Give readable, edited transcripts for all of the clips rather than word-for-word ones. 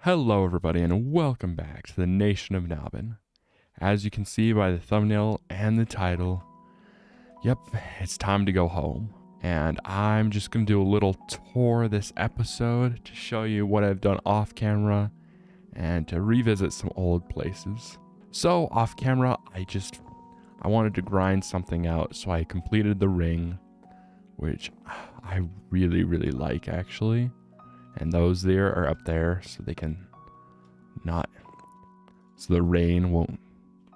Hello everybody and welcome back to the Nation of Nobbin. As you can see by the thumbnail and the title, yep, it's time to go home. And I'm just going to do a little tour this episode to show you what I've done off camera and to revisit some old places. So off camera, I wanted to grind something out, so I completed the ring, which I really like actually. And those there are up there so they can so the rain won't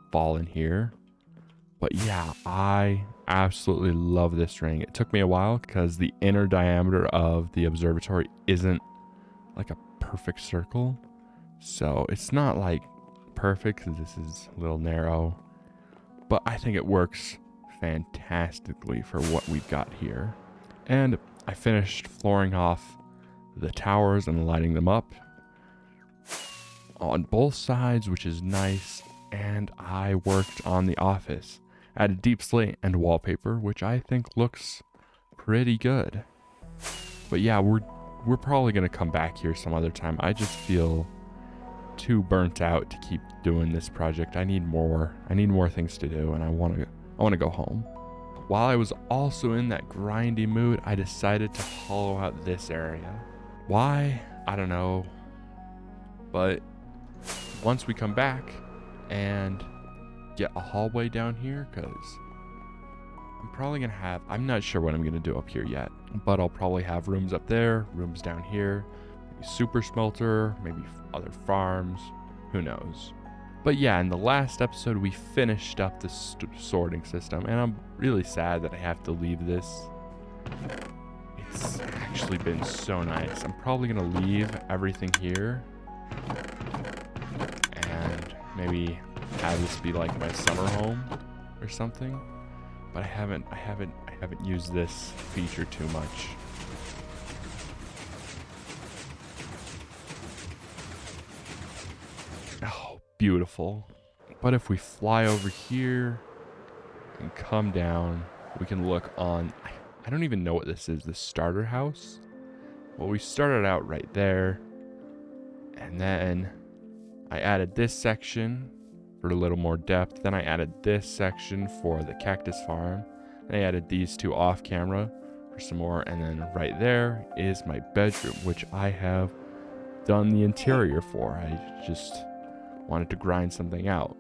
fall in here. But yeah, I absolutely love this ring. It took me a while because the inner diameter of the observatory isn't like a perfect circle. So it's not like perfect because this is a little narrow. But I think it works fantastically for what we've got here. And I finished flooring off the towers and lighting them up on both sides, which is nice. And I worked on the office, added deep slate and wallpaper, which I think looks pretty good. But yeah, we're probably gonna come back here some other time. I just feel too burnt out to keep doing this project. I need more things to do, and I want to go home. While I was also in that grindy mood, I decided to hollow out this area. Why? I don't know. But once we come back and get a hallway down here, because I'm probably going to have, I'm not sure what I'm going to do up here yet, but I'll probably have rooms up there, rooms down here, maybe super smelter, maybe other farms, who knows. But yeah, in the last episode, we finished up the sorting system, and I'm really sad that I have to leave this. It's actually been so nice. I'm probably gonna leave everything here and maybe have this be like my summer home or something. But I haven't used this feature too much. Oh, beautiful. But if we fly over here and come down, we can look on, I don't even know what this is, the starter house. Well, we started out right there, and then I added this section for a little more depth. Then I added this section for the cactus farm. Then I added these two off camera for some more, and then right there is my bedroom, which I have done the interior for. I just wanted to grind something out.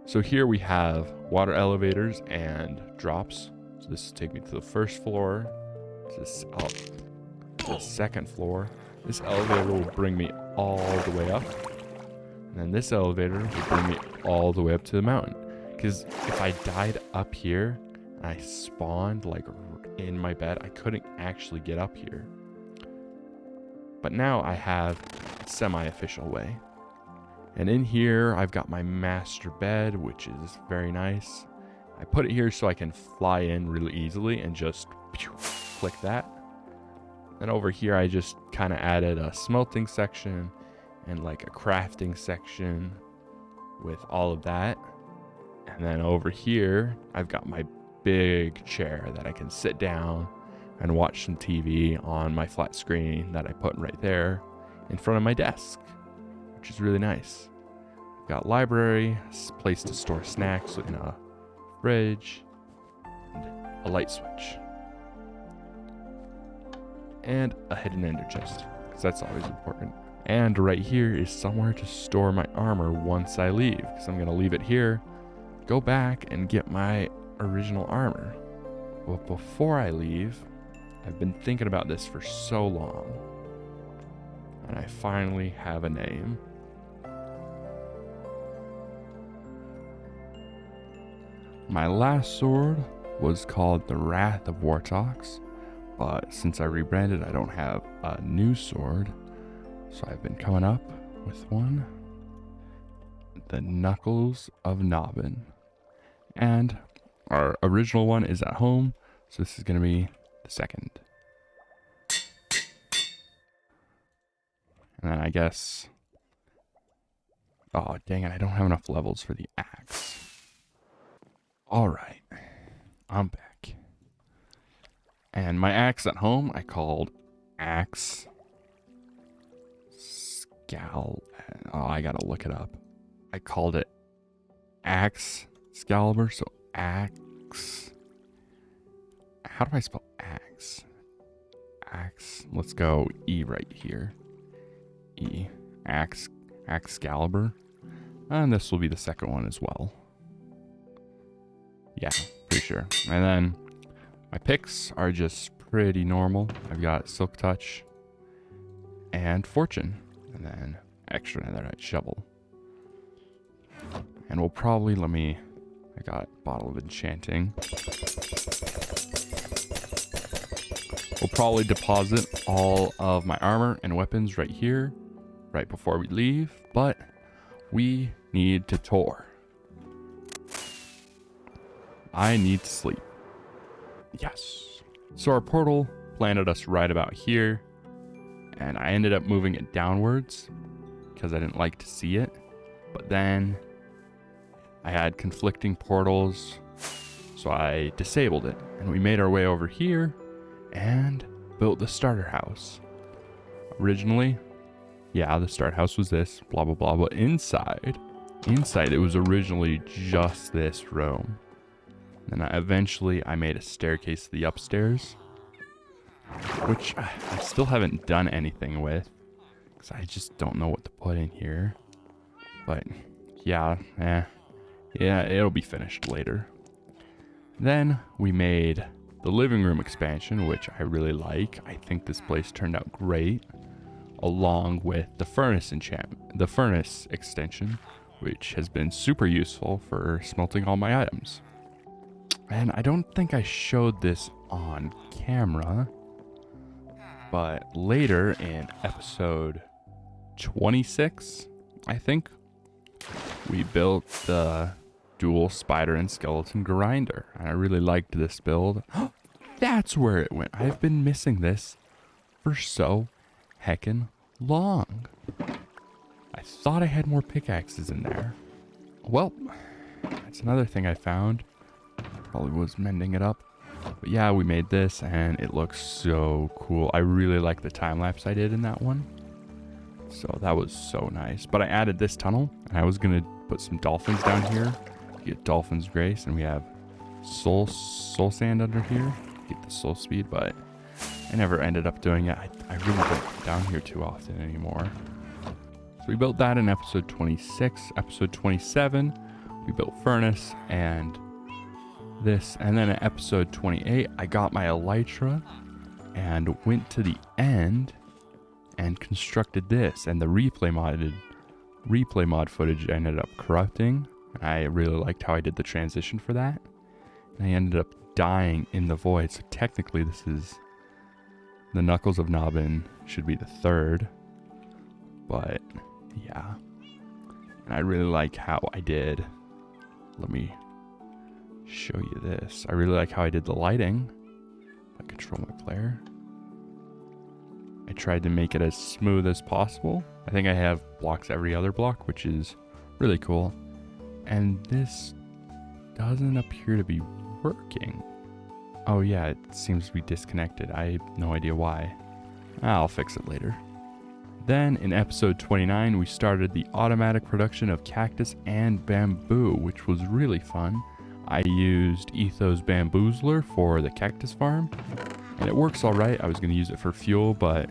So here we have water elevators and drops. So this will take me to the first floor, to the second floor. This elevator will bring me all the way up. And then this elevator will bring me all the way up to the mountain. Because if I died up here and I spawned like in my bed, I couldn't actually get up here. But now I have a semi-official way. And in here, I've got my master bed, which is very nice. I put it here so I can fly in really easily and just click that. Then over here, I just kind of added a smelting section and like a crafting section with all of that. And then over here, I've got my big chair that I can sit down and watch some TV on my flat screen that I put right there in front of my desk, which is really nice. I've got library, a place to store snacks in a fridge, and a light switch, and a hidden ender chest, because that's always important. And right here is somewhere to store my armor once I leave, because I'm going to leave it here, go back and get my original armor. But before I leave, I've been thinking about this for so long, and I finally have a name. My last sword was called the Wrath of Wartox, but since I rebranded, I don't have a new sword, so I've been coming up with one, the Knuckles of Nobbin. And our original one is at home, so this is going to be the second. And then I guess, oh dang it, I don't have enough levels for the axe. Alright, I'm back. And my axe at home I called Axe Oh, I gotta look it up. I called it Axe Excalibur, so Axe. How do I spell Axe? Axe. Let's go E right here. E. Axe Excalibur. And this will be the second one as well. Yeah, pretty sure. And then my picks are just pretty normal. I've got Silk Touch and Fortune. And then extra netherite shovel. And we'll probably, I got Bottle of Enchanting. We'll probably deposit all of my armor and weapons right here, right before we leave, but we need to tour. I need to sleep. Yes. So our portal landed us right about here, and I ended up moving it downwards because I didn't like to see it, but then I had conflicting portals, so I disabled it, and we made our way over here and built the starter house. Originally, yeah, the starter house was this, blah, blah, blah, but inside it was originally just this room. And eventually I made a staircase to the upstairs, which I still haven't done anything with, because I just don't know what to put in here. But yeah, it'll be finished later. Then we made the living room expansion, which I really like. I think this place turned out great, along with the furnace extension, which has been super useful for smelting all my items. And I don't think I showed this on camera, but later in episode 26, I think, we built the dual spider and skeleton grinder. And I really liked this build. That's where it went. I've been missing this for so heckin' long. I thought I had more pickaxes in there. Well, that's another thing I found. Probably was mending it up. But yeah, we made this and it looks so cool. I really like the time lapse I did in that one. So that was so nice. But I added this tunnel and I was gonna put some dolphins down here. Get dolphin's grace, and we have soul sand under here. Get the soul speed, but I never ended up doing it. I really don't come down here too often anymore. So we built that in episode 26. Episode 27, we built furnace and this. And then in episode 28, I got my elytra and went to the end and constructed this. And the replay mod footage ended up corrupting. And I really liked how I did the transition for that. And I ended up dying in the void. So technically this is the Knuckles of Nobbin should be the third. But yeah. And I really like how I did. Let me show you this. I really like how I did the lighting. I control my player. I tried to make it as smooth as possible. I think I have blocks every other block, which is really cool. And this doesn't appear to be working. Oh yeah, it seems to be disconnected. I have no idea why. I'll fix it later. Then in episode 29, we started the automatic production of cactus and bamboo, which was really fun. I used Ethos Bamboozler for the cactus farm, and it works all right. I was going to use it for fuel, but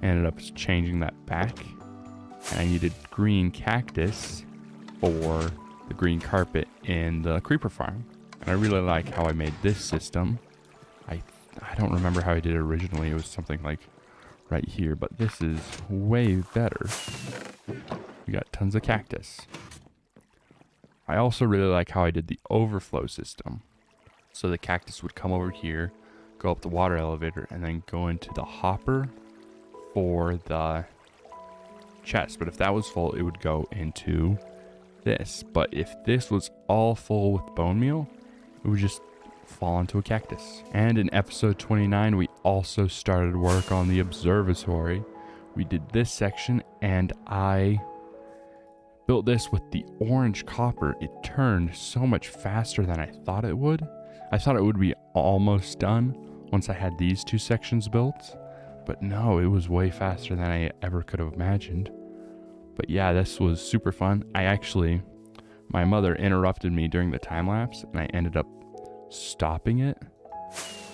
I ended up changing that back. And I needed green cactus for the green carpet in the creeper farm. And I really like how I made this system. I don't remember how I did it originally. It was something like right here, but this is way better. We got tons of cactus. I also really like how I did the overflow system. So the cactus would come over here, go up the water elevator, and then go into the hopper for the chest. But if that was full, it would go into this. But if this was all full with bone meal, it would just fall into a cactus. And in episode 29, we also started work on the observatory. We did this section, and I built this with the orange copper. It turned so much faster than I thought it would. I thought it would be almost done once I had these two sections built, but no, it was way faster than I ever could have imagined. But yeah, this was super fun. My mother interrupted me during the time lapse and I ended up stopping it.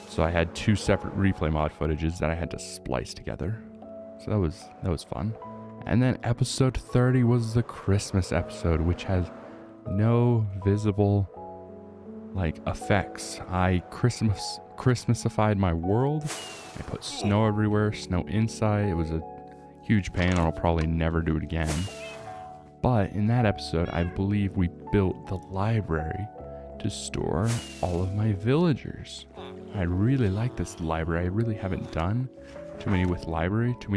So I had 2 separate replay mod footages that I had to splice together. So that was fun. And then episode 30 was the Christmas episode, which has no visible like effects. I Christmasified my world. I put snow everywhere, snow inside. It was a huge pain and I'll probably never do it again. But in that episode, I believe we built the library to store all of my villagers. I really like this library. I really haven't done too many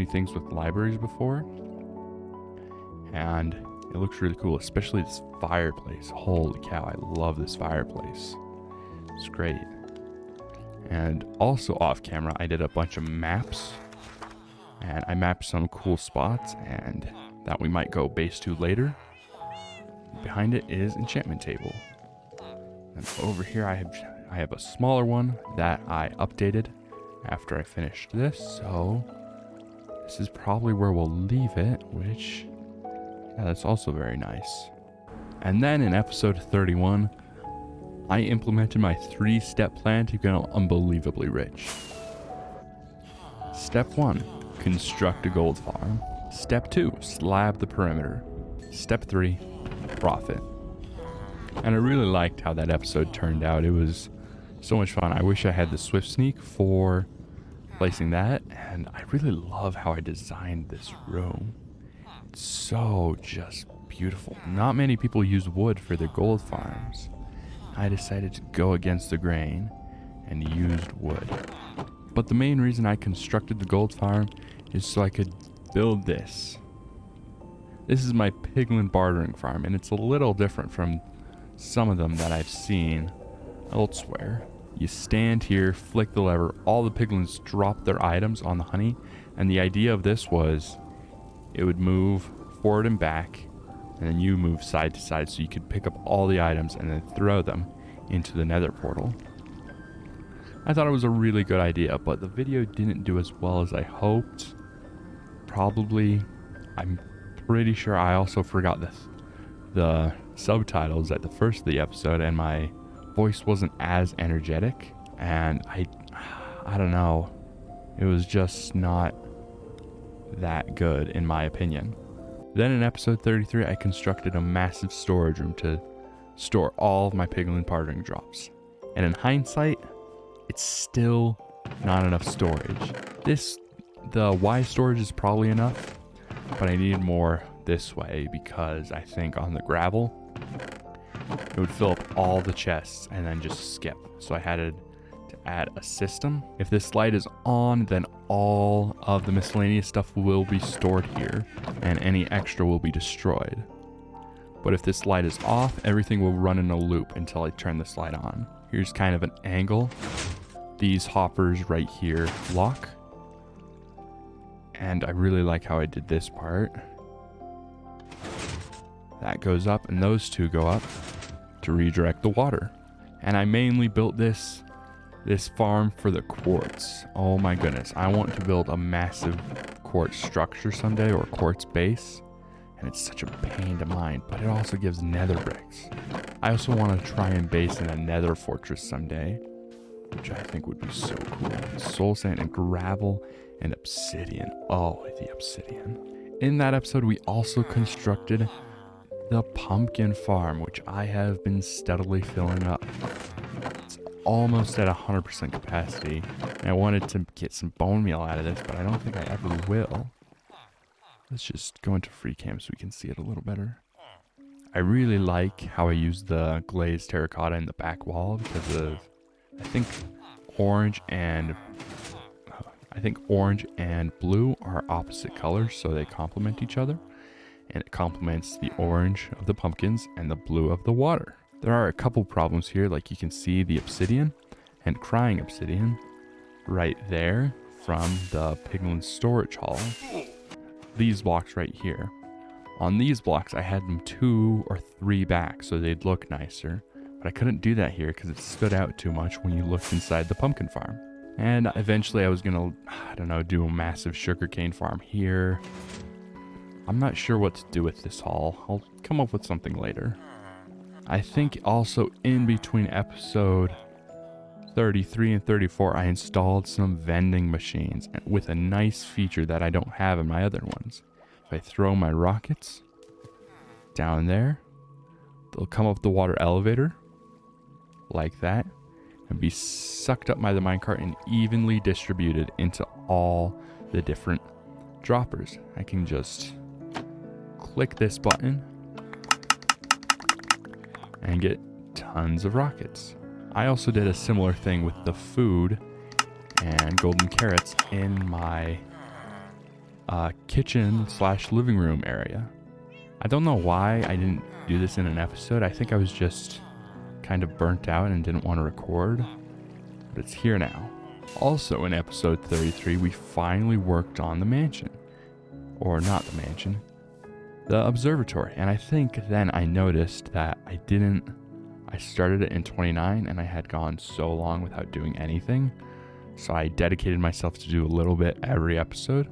things with libraries before. And it looks really cool, especially this fireplace. Holy cow, I love this fireplace. It's great. And also off camera, I did a bunch of maps. And I mapped some cool spots and that we might go base to later. Behind it is enchantment table. And over here I have a smaller one that I updated after I finished this. So this is probably where we'll leave it, which, yeah, that's also very nice. And then in episode 31, I implemented my 3-step plan to get unbelievably rich. Step 1, construct a gold farm. Step 2, slab the perimeter. Step 3, profit. And I really liked how that episode turned out. It was so much fun. I wish I had the swift sneak for placing that. And I really love how I designed this room. It's so just beautiful. Not many people use wood for their gold farms. I decided to go against the grain and used wood. But the main reason I constructed the gold farm is so I could build this. This is my piglin bartering farm, and it's a little different from some of them that I've seen elsewhere. You stand here, flick the lever, all the piglins drop their items on the honey, and the idea of this was it would move forward and back, and then you move side to side so you could pick up all the items and then throw them into the nether portal. I thought it was a really good idea, but the video didn't do as well as I hoped. Probably, I'm pretty sure I also forgot the subtitles at the first of the episode, and my voice wasn't as energetic, and I don't know, it was just not that good in my opinion. Then in episode 33, I constructed a massive storage room to store all of my piglin bartering drops, and in hindsight, it's still not enough storage. The Y storage is probably enough, but I needed more this way because I think on the gravel, it would fill up all the chests and then just skip. So I had to add a system. If this light is on, then all of the miscellaneous stuff will be stored here and any extra will be destroyed. But if this light is off, everything will run in a loop until I turn this light on. Here's kind of an angle. These hoppers right here lock. And I really like how I did this part. That goes up and those two go up to redirect the water. And I mainly built this farm for the quartz. Oh my goodness. I want to build a massive quartz structure someday, or quartz base. And it's such a pain to mine, but it also gives nether bricks. I also want to try and base in a nether fortress someday, which I think would be so cool. Soul sand and gravel and obsidian. Oh, the obsidian. In that episode, we also constructed the pumpkin farm, which I have been steadily filling up. It's almost at 100% capacity. And I wanted to get some bone meal out of this, but I don't think I ever will. Let's just go into free cam so we can see it a little better. I really like how I use the glazed terracotta in the back wall because of, I think orange and blue are opposite colors, so they complement each other. And it complements the orange of the pumpkins and the blue of the water. There are a couple problems here, like you can see the obsidian and crying obsidian right there from the piglin storage hall. These blocks right here. On these blocks, I had them 2 or 3 back so they'd look nicer, but I couldn't do that here because it stood out too much when you looked inside the pumpkin farm. And eventually I was gonna, I don't know, do a massive sugarcane farm here. I'm not sure what to do with this haul. I'll come up with something later. I think also in between episode 33 and 34, I installed some vending machines with a nice feature that I don't have in my other ones. If I throw my rockets down there, they'll come up the water elevator like that and be sucked up by the minecart and evenly distributed into all the different droppers. I can just click this button and get tons of rockets. I also did a similar thing with the food and golden carrots in my kitchen / living room area. I don't know why I didn't do this in an episode. I think I was just kind of burnt out and didn't want to record, but it's here now. Also in episode 33, we finally worked on the mansion, or not the mansion, the observatory. And I think then I noticed that I started it in 29 and I had gone so long without doing anything. So I dedicated myself to do a little bit every episode,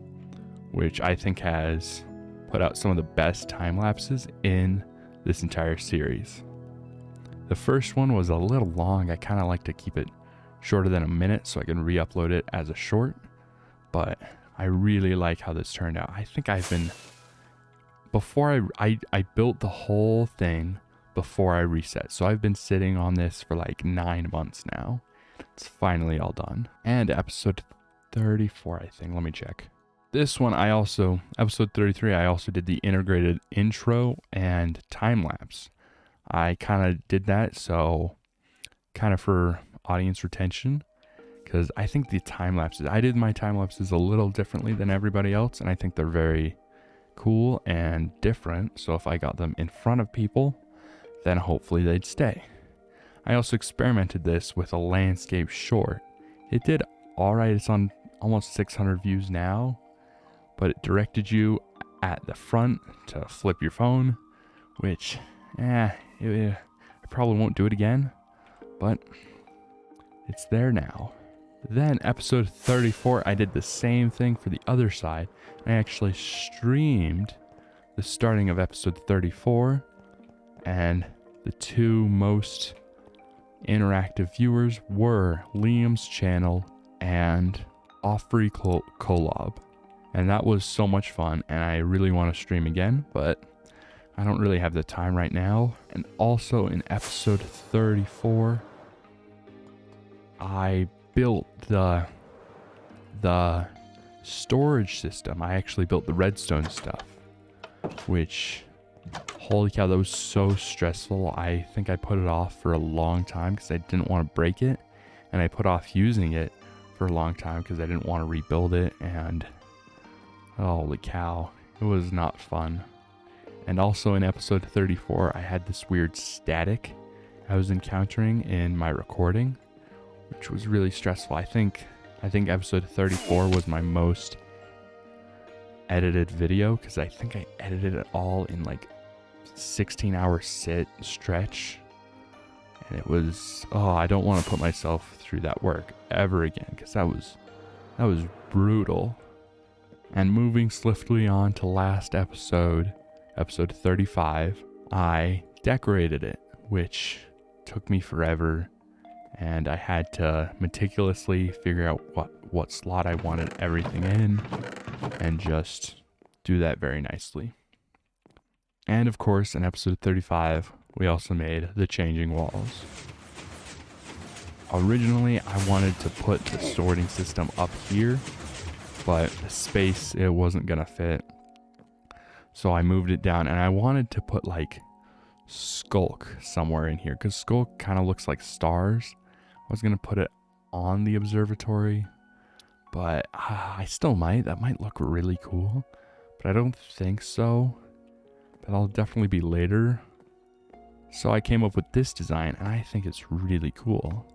which I think has put out some of the best time lapses in this entire series. The first one was a little long. I kind of like to keep it shorter than a minute so I can re-upload it as a short, but I really like how this turned out. I think before I built the whole thing before I reset. So I've been sitting on this for like 9 months now. It's finally all done. And episode 34, I think. Let me check. This one episode 33, I also did the integrated intro and time lapse. I kind of did that so kind of for audience retention, because I think the time lapses, I did my time lapses a little differently than everybody else, and I think they're very cool and different. So if I got them in front of people, then hopefully they'd stay. I also experimented this with a landscape short. It did all right. It's on almost 600 views now, but it directed you at the front to flip your phone, which, I probably won't do it again, but it's there now. Then episode 34, I did the same thing for the other side. I actually streamed the starting of episode 34, and the two most interactive viewers were Liam's channel and Offrey Collab. And that was so much fun, and I really want to stream again, but I don't really have the time right now. And also in episode 34, I built the storage system. I actually built the redstone stuff, which, holy cow, that was so stressful. I think I put it off for a long time because I didn't want to break it, and I put off using it for a long time because I didn't want to rebuild it, and holy cow, it was not fun. And also in episode 34, I had this weird static I was encountering in my recording, which was really stressful. I think episode 34 was my most edited video, because I think I edited it all in like 16-hour stretch. And it was, I don't want to put myself through that work ever again, because that was brutal. And moving swiftly on to last episode 35, I decorated it, which took me forever, and I had to meticulously figure out what slot I wanted everything in, and just do that very nicely. And of course, in episode 35, we also made the changing walls. Originally, I wanted to put the sorting system up here, but the space, it wasn't gonna fit. So I moved it down, and I wanted to put like Skulk somewhere in here, because Skulk kind of looks like stars. I was gonna put it on the observatory, but I still might. That might look really cool, but I don't think so. That'll definitely be later. So I came up with this design, and I think it's really cool.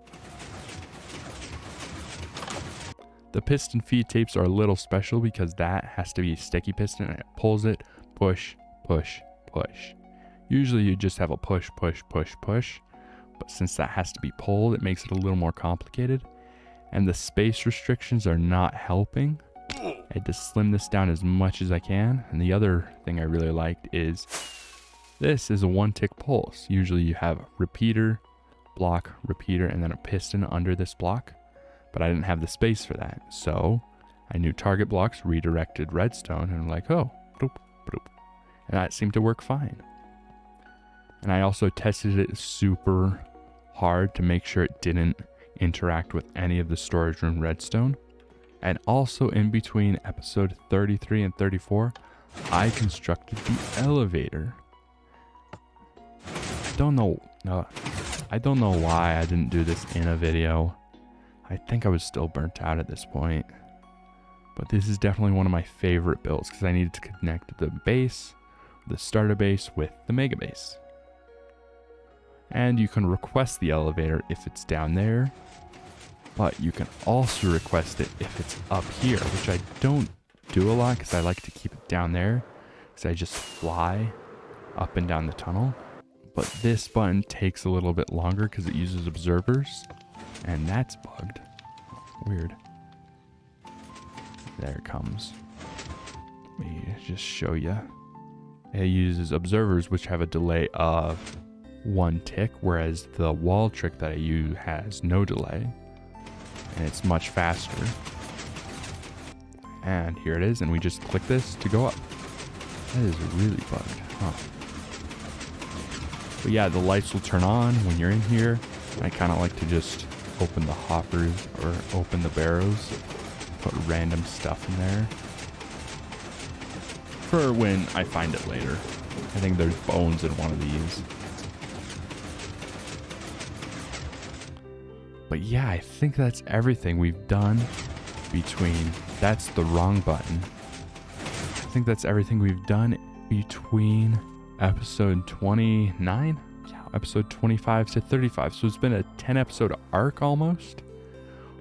The piston feed tapes are a little special because that has to be a sticky piston, and it pulls it, push, push, push. Usually you just have a push, push, push, push, but since that has to be pulled, it makes it a little more complicated, and the space restrictions are not helping. I had to slim this down as much as I can. And the other thing I really liked is this is a 1-tick pulse. Usually you have repeater, block, repeater, and then a piston under this block. But I didn't have the space for that. So I knew target blocks redirected redstone, and I'm like, oh, bloop, bloop. And that seemed to work fine. And I also tested it super hard to make sure it didn't interact with any of the storage room redstone. And also in between episode 33 and 34, I constructed the elevator. I don't know why I didn't do this in a video. I think I was still burnt out at this point. But this is definitely one of my favorite builds because I needed to connect the base, the starter base, with the mega base. And you can request the elevator if it's down there, but you can also request it if it's up here, which I don't do a lot because I like to keep it down there because I just fly up and down the tunnel. But this button takes a little bit longer because it uses observers, and that's bugged. Weird. There it comes. Let me just show you. It uses observers, which have a delay of 1 tick, whereas the wall trick that I use has no delay, and it's much faster. And here it is, and we just click this to go up. That is really bugged, huh? But yeah, the lights will turn on when you're in here. I kind of like to just open the hoppers or open the barrows, put random stuff in there for when I find it later. I think there's bones in one of these. But yeah, I think that's everything we've done between... That's the wrong button. I think that's everything we've done between episode 29? Yeah, episode 25 to 35. So it's been a 10 episode arc almost,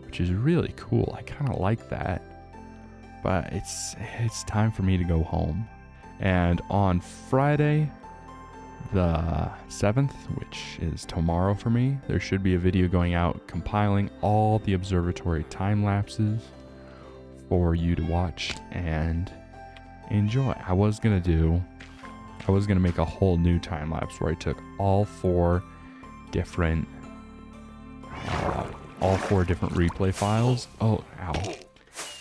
which is really cool. I kind of like that. But it's time for me to go home. And on Friday, the 7th, which is tomorrow for me, there should be a video going out compiling all the observatory time lapses for you to watch and enjoy. I was gonna make a whole new time lapse where I took all four different replay files. Oh, ow.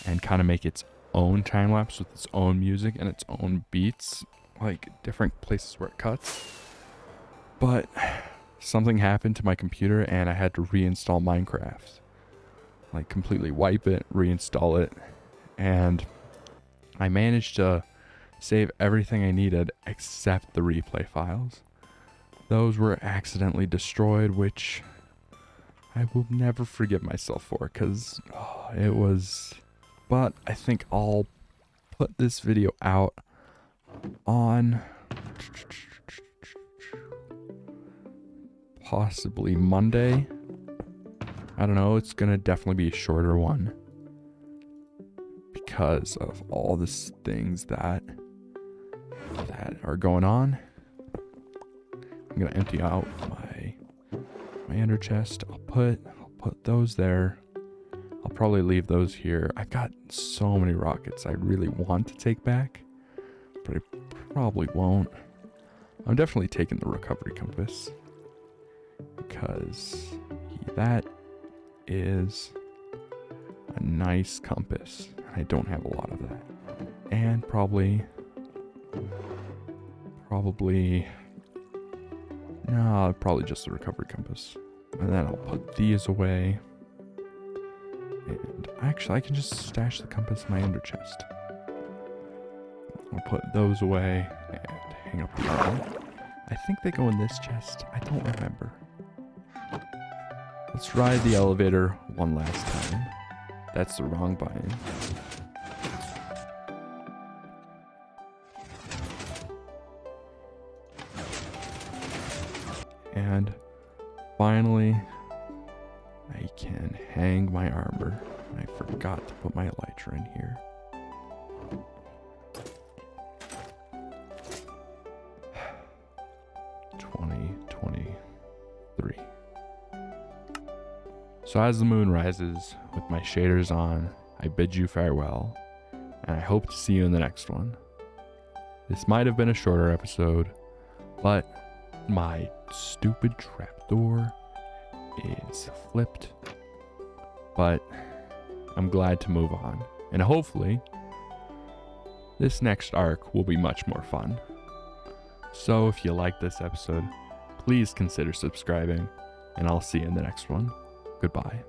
And kind of make its own time lapse with its own music and its own beats, like different places where it cuts. But something happened to my computer and I had to reinstall Minecraft. Like completely wipe it, reinstall it, and I managed to save everything I needed except the replay files. Those were accidentally destroyed, which I will never forgive myself for, because it was... But I think I'll put this video out on possibly Monday. I don't know, it's gonna definitely be a shorter one because of all these things that are going on. I'm gonna empty out my ender chest. I'll put those there. I'll probably leave those here. I've got so many rockets I really want to take back, but I probably won't. I'm definitely taking the recovery compass because that is a nice compass. I don't have a lot of that. And probably, no, probably just the recovery compass. And then I'll put these away. And actually, I can just stash the compass in my ender chest. I'll put those away and hang up the other. I think they go in this chest. I don't remember. Let's ride the elevator one last time. That's the wrong button. And finally, I can hang my armor. I forgot to put my elytra in here. So as the moon rises with my shaders on, I bid you farewell. and I hope to see you in the next one. This might have been a shorter episode, but my stupid trapdoor is flipped. But I'm glad to move on, and hopefully this next arc will be much more fun. So if you like this episode, please consider subscribing, and I'll see you in the next one. Goodbye.